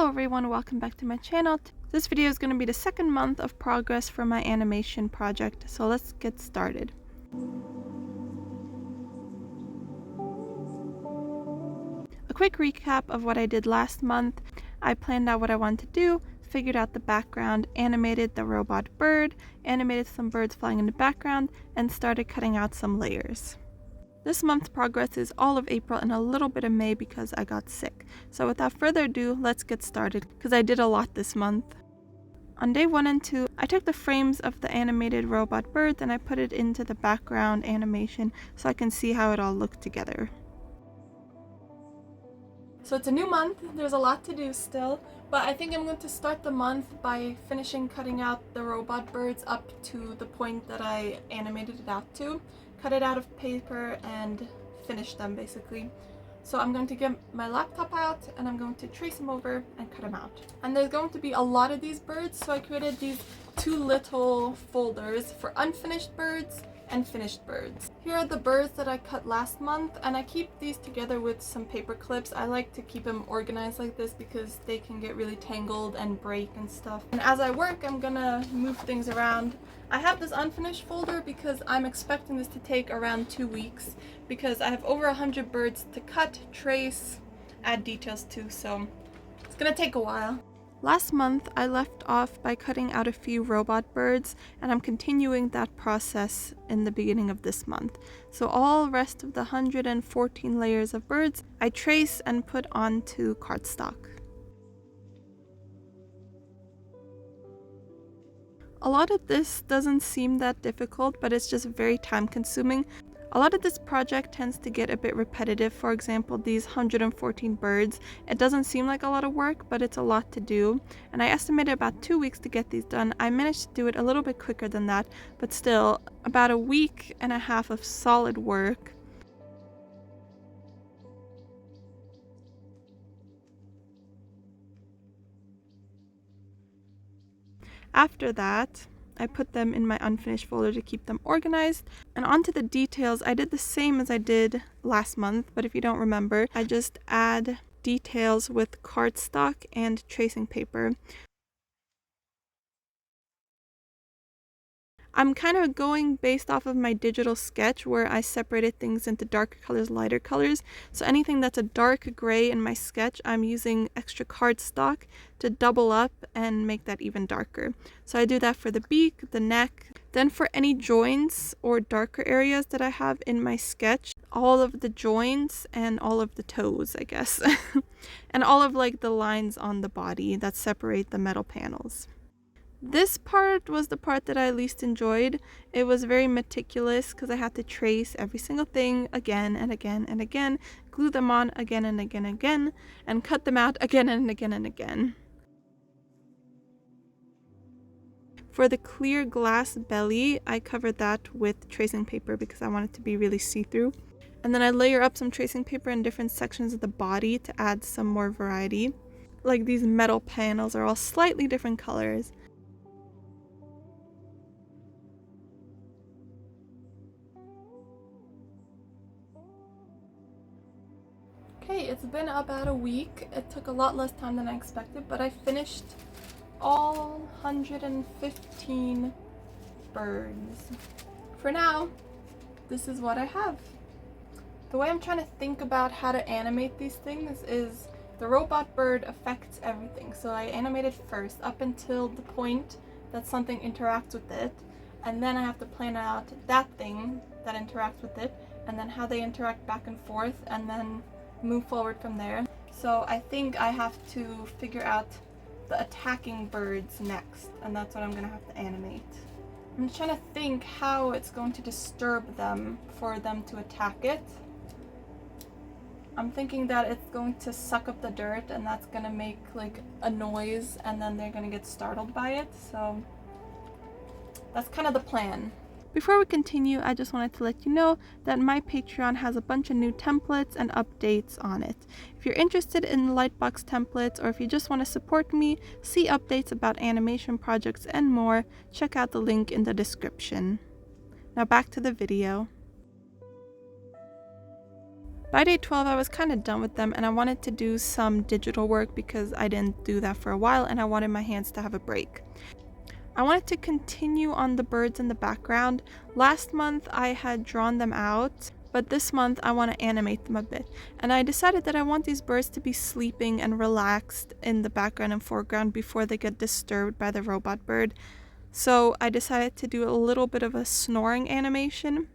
everyone, welcome back to my channel. This video is going to be the second month of progress for my animation project, so let's get started. A quick recap of what I did last month. I planned out what I wanted to do, figured out the background, animated the robot bird, animated some birds flying in the background, and started cutting out some layers. This month's progress is all of April and a little bit of May because I got sick. So without further ado, let's get started because I did a lot this month. On day 1 and 2, I took the frames of the animated robot birds and I put it into the background animation so I can see how it all looked together. So it's a new month, there's a lot to do still, but I think I'm going to start the month by finishing cutting out the robot birds up to the point that I animated it out to. Cut it out of paper and finish them basically. So I'm going to get my laptop out and I'm going to trace them over and cut them out. And there's going to be a lot of these birds, so I created these 2 little folders for unfinished birds and finished birds. Here are the birds that I cut last month, and I keep these together with some paper clips. I like to keep them organized like this because they can get really tangled and break and stuff. And as I work, I'm gonna move things around. I have this unfinished folder because I'm expecting this to take around 2 weeks because I have over 100 birds to cut, trace, add details to, so it's gonna take a while. Last month, I left off by cutting out a few robot birds, and I'm continuing that process in the beginning of this month. So all rest of the 114 layers of birds, I trace and put onto cardstock. A lot of this doesn't seem that difficult, but it's just very time consuming. A lot of this project tends to get a bit repetitive. For example, these 114 birds. It doesn't seem like a lot of work, but it's a lot to do. And I estimated about 2 weeks to get these done. I managed to do it a little bit quicker than that, but still about a week and a half of solid work. After that, I put them in my unfinished folder to keep them organized. And onto the details, I did the same as I did last month, but if you don't remember, I just add details with cardstock and tracing paper. I'm kind of going based off of my digital sketch where I separated things into darker colors, lighter colors. So anything that's a dark gray in my sketch, I'm using extra cardstock to double up and make that even darker. So I do that for the beak, the neck. Then for any joints or darker areas that I have in my sketch, all of the joints and all of the toes, I guess. And all of like the lines on the body that separate the metal panels. This part was the part that I least enjoyed. It was very meticulous because I had to trace every single thing again and again and again, glue them on again and again and again, and cut them out again and again and again. For the clear glass belly, I covered that with tracing paper because I want it to be really see-through. And then I layer up some tracing paper in different sections of the body to add some more variety. Like these metal panels are all slightly different colors. Okay, it's been about a week. It took a lot less time than I expected, but I finished all 115 birds. For now, this is what I have. The way I'm trying to think about how to animate these things is the robot bird affects everything. So I animate it first up until the point that something interacts with it, and then I have to plan out that thing that interacts with it, and then how they interact back and forth, and then move forward from there. So I think I have to figure out the attacking birds next, and that's what I'm gonna have to animate. I'm just trying to think how it's going to disturb them for them to attack it. I'm thinking that it's going to suck up the dirt and that's gonna make like a noise and then they're gonna get startled by it, so that's kind of the plan. Before we continue, I just wanted to let you know that my Patreon has a bunch of new templates and updates on it. If you're interested in Lightbox templates, or if you just want to support me, see updates about animation projects and more, check out the link in the description. Now back to the video. By day 12, I was kind of done with them and I wanted to do some digital work because I didn't do that for a while and I wanted my hands to have a break. I wanted to continue on the birds in the background. Last month I had drawn them out, but this month I want to animate them a bit. And I decided that I want these birds to be sleeping and relaxed in the background and foreground before they get disturbed by the robot bird. So I decided to do a little bit of a snoring animation.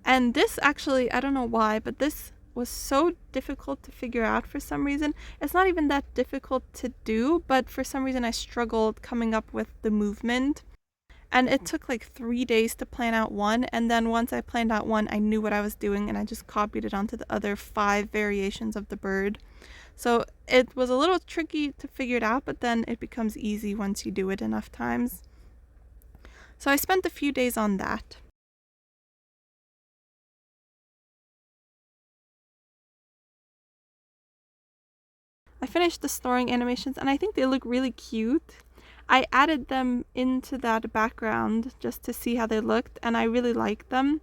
And this actually, I don't know why, but this was so difficult to figure out for some reason. It's not even that difficult to do, but for some reason I struggled coming up with the movement. And it took like 3 days to plan out one, and then once I planned out one, I knew what I was doing and I just copied it onto the other 5 variations of the bird. So it was a little tricky to figure it out, but then it becomes easy once you do it enough times. So I spent a few days on that. I finished the snoring animations and I think they look really cute. I added them into that background just to see how they looked and I really liked them.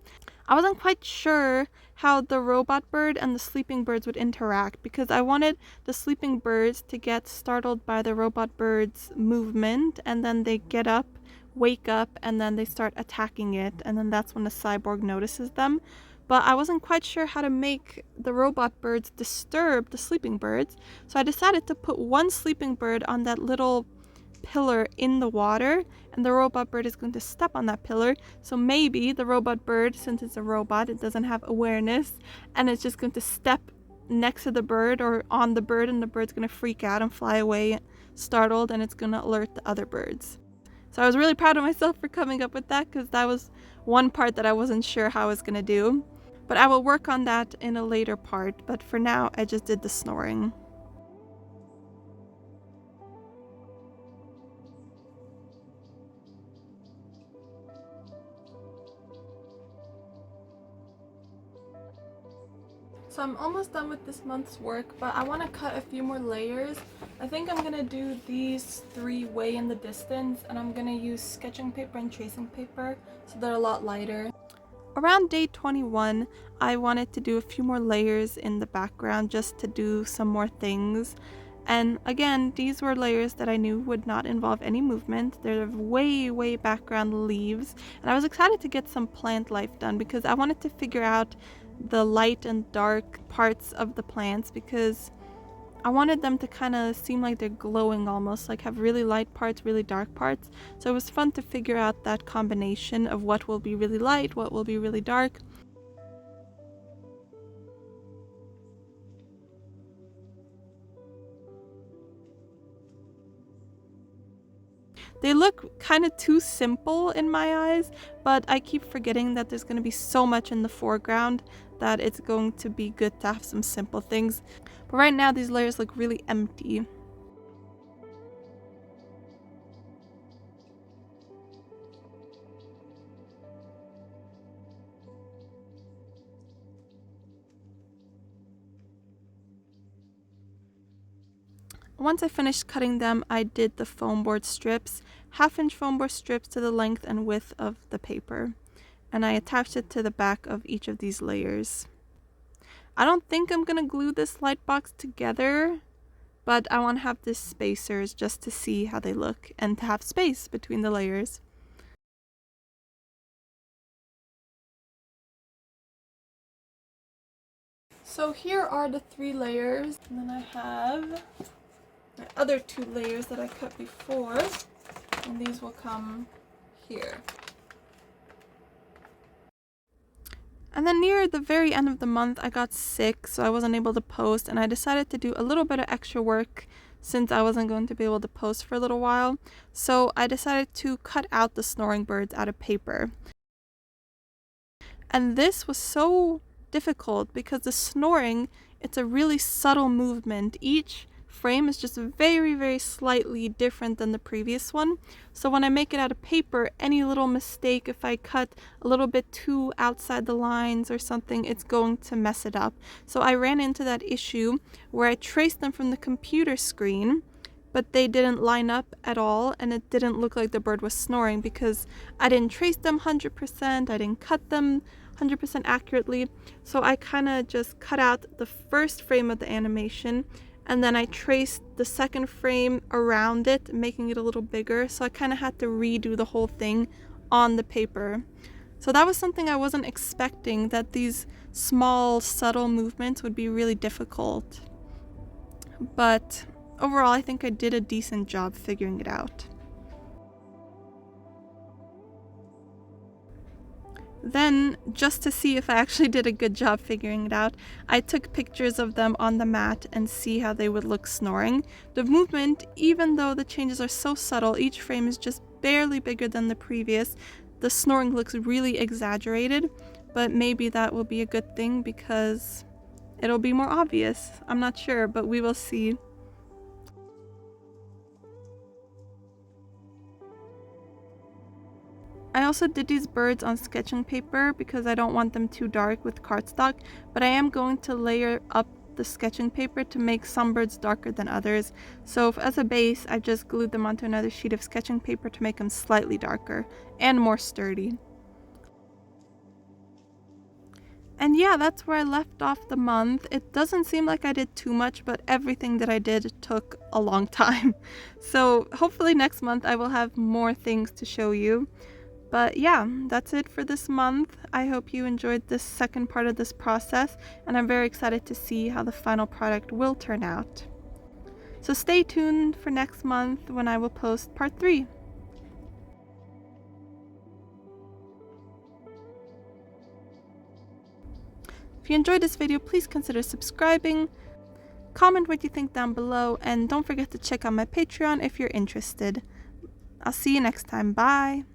I wasn't quite sure how the robot bird and the sleeping birds would interact because I wanted the sleeping birds to get startled by the robot bird's movement and then they get up, wake up, and then they start attacking it, and then that's when the cyborg notices them. But I wasn't quite sure how to make the robot birds disturb the sleeping birds, so I decided to put one sleeping bird on that little pillar in the water, and the robot bird is going to step on that pillar. So maybe the robot bird, since it's a robot, it doesn't have awareness, and it's just going to step next to the bird or on the bird, and the bird's going to freak out and fly away startled, and it's going to alert the other birds. So I was really proud of myself for coming up with that because that was one part that I wasn't sure how I was going to do. But I will work on that in a later part, but for now I just did the snoring. So I'm almost done with this month's work, but I want to cut a few more layers. I think I'm going to do these 3 way in the distance, and I'm going to use sketching paper and tracing paper so they're a lot lighter. Around day 21, I wanted to do a few more layers in the background just to do some more things. And again, these were layers that I knew would not involve any movement. They're way background leaves. And I was excited to get some plant life done because I wanted to figure out the light and dark parts of the plants because I wanted them to kind of seem like they're glowing almost, like have really light parts, really dark parts. So it was fun to figure out that combination of what will be really light, what will be really dark. They look kind of too simple in my eyes, but I keep forgetting that there's going to be so much in the foreground that it's going to be good to have some simple things. But right now these layers look really empty. Once I finished cutting them, I did the foam board strips, 1/2-inch foam board strips to the length and width of the paper, and I attached it to the back of each of these layers. I don't think I'm gonna glue this light box together, but I want to have these spacers just to see how they look and to have space between the layers. So here are the 3 layers, and then I have my other 2 layers that I cut before, and these will come here. And then near the very end of the month, I got sick, so I wasn't able to post, and I decided to do a little bit of extra work since I wasn't going to be able to post for a little while. So I decided to cut out the snoring birds out of paper. And this was so difficult because the snoring, it's a really subtle movement. Each frame is just very slightly different than the previous one. So when I make it out of paper, any little mistake, if I cut a little bit too outside the lines or something, it's going to mess it up. So I ran into that issue where I traced them from the computer screen, but they didn't line up at all, and it didn't look like the bird was snoring because I didn't trace them 100%, I didn't cut them 100% accurately. So I kind of just cut out the first frame of the animation, and then I traced the second frame around it, making it a little bigger. So I kind of had to redo the whole thing on the paper. So that was something I wasn't expecting, that these small, subtle movements would be really difficult. But overall, I think I did a decent job figuring it out. Then, just to see if I actually did a good job figuring it out, I took pictures of them on the mat and see how they would look snoring. The movement, even though the changes are so subtle, each frame is just barely bigger than the previous, the snoring looks really exaggerated, but maybe that will be a good thing because it'll be more obvious. I'm not sure, but we will see. I also did these birds on sketching paper because I don't want them too dark with cardstock, but I am going to layer up the sketching paper to make some birds darker than others. So as a base, I just glued them onto another sheet of sketching paper to make them slightly darker and more sturdy. And yeah, that's where I left off the month. It doesn't seem like I did too much, but everything that I did took a long time. So hopefully next month I will have more things to show you. But yeah, that's it for this month. I hope you enjoyed this second part of this process, and I'm very excited to see how the final product will turn out. So stay tuned for next month when I will post part 3. If you enjoyed this video, please consider subscribing, comment what you think down below, and don't forget to check out my Patreon if you're interested. I'll see you next time. Bye!